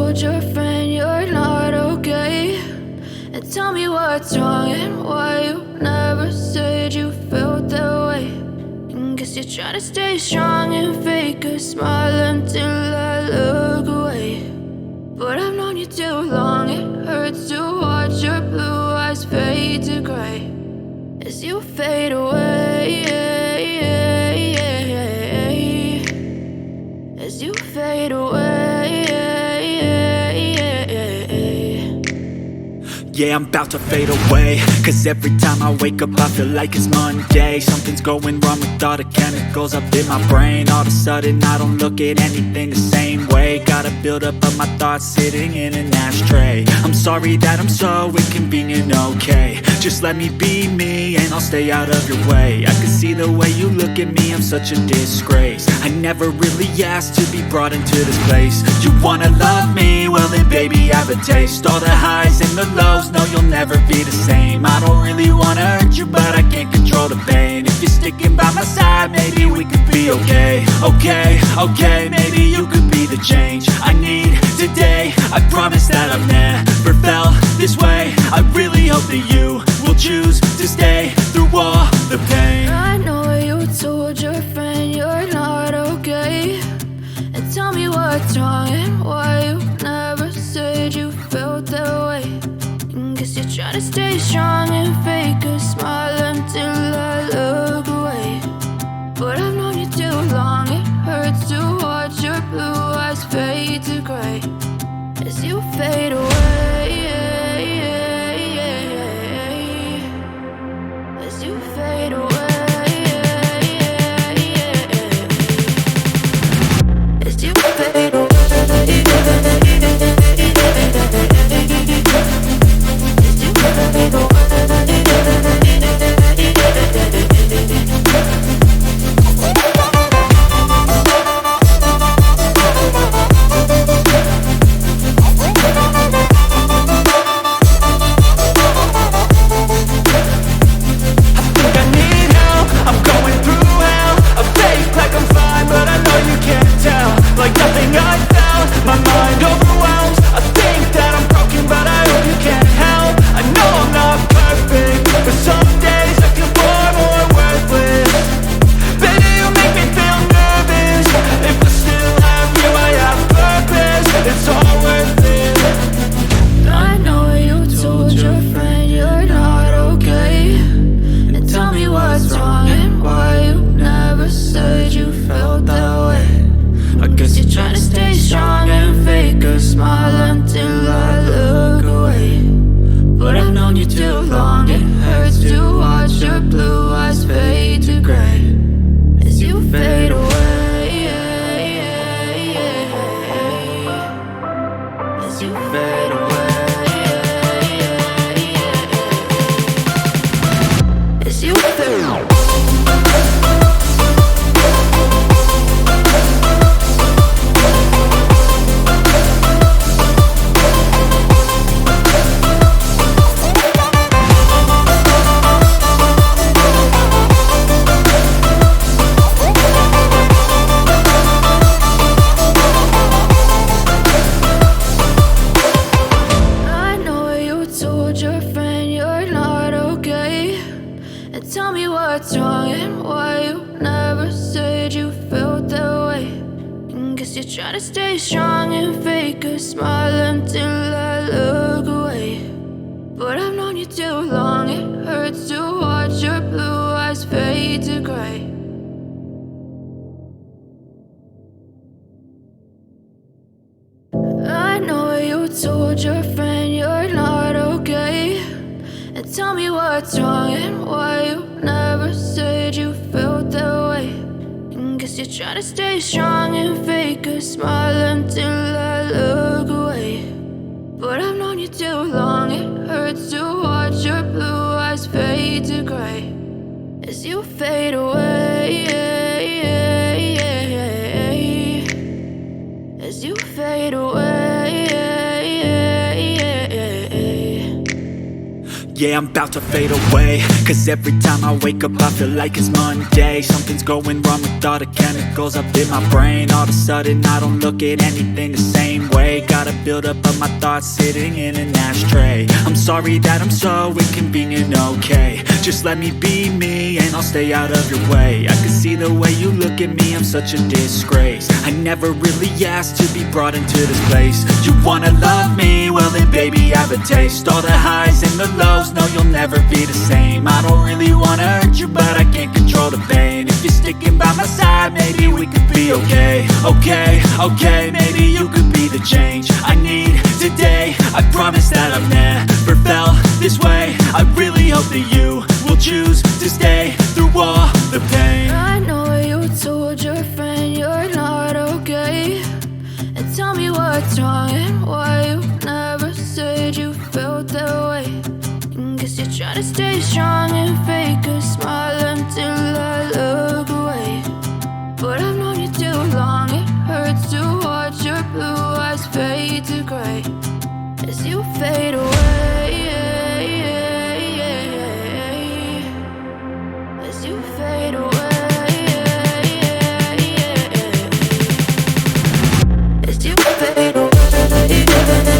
told your friend you're not okay, and tell me what's wrong and why you never said you felt that way. And guess you're trying to stay strong and fake a smile until I look away. But I've known you too long, it hurts to watch your blue eyes fade to gray as you fade away, as you fade away. Yeah, I'm about to fade away, cause every time I wake up I feel like it's Monday. Something's going wrong with all the chemicals up in my brain. All of a sudden I don't look at anything the same way. Got a buildup of my thoughts sitting in an ashtray. I'm sorry that I'm so inconvenient, okay. Just let me be me and I'll stay out of your way. I can see the way you look at me, I'm such a disgrace. I never really asked to be brought into this place. You wanna love me? Well then baby have a taste. All the highs and the lows, no, you'll never be the same. I don't really wanna hurt you, but I can't control the pain. If you're sticking by my side, maybe we could be okay. Okay, maybe you could be the change I need today. I promise that I've never felt this way. I really hope that you will choose to stay through all the pain. I know you told your friend you're not okay, and tell me what's wrong and why you never said you felt that way. Guess you're trying to stay strong and fake a smile until I look away. But I've known you too long, it hurts to watch your blue eyes fade to gray as you fade away, as you fade away, as you fade away. Tell me what's wrong and why you never said you felt that way. And guess you're trying to stay strong and fake a smile until I look away. But I've known you too long, it hurts to watch your blue eyes fade to gray. I know you told your friend you're not okay, and tell me what's wrong and why you never said you felt that way. And guess you're trying to stay strong and fake a smile until I look away. But I've known you too long, it hurts to watch your blue eyes fade to gray as you fade away, as you fade away. Yeah, I'm about to fade away, cause every time I wake up I feel like it's Monday. Something's going wrong with all the chemicals up in my brain. All of a sudden I don't look at anything the same way. Got a buildup of my thoughts sitting in an ashtray. I'm sorry that I'm so inconvenient, okay. Just let me be me and I'll stay out of your way. I can see the way you look at me, I'm such a disgrace. I never really asked to be brought into this place. You wanna love me? Well then baby, have a taste. All the highs and the lows, no you'll never be the same. I don't really wanna hurt you, but I can't control the pain. If you're sticking by my side, maybe we could be okay. Okay, maybe you could be the change I need today. I promise that I've never felt this way. I really hope that you will choose to stay through all the pain. I know you told your friend you're not okay, and tell me what's wrong and why you never said you felt that way. Guess you're trying to stay strong and fake a smile until I look away. But I've known you too long, it hurts to watch your blue eyes fade to gray as you fade away. As you fade away. As you fade away.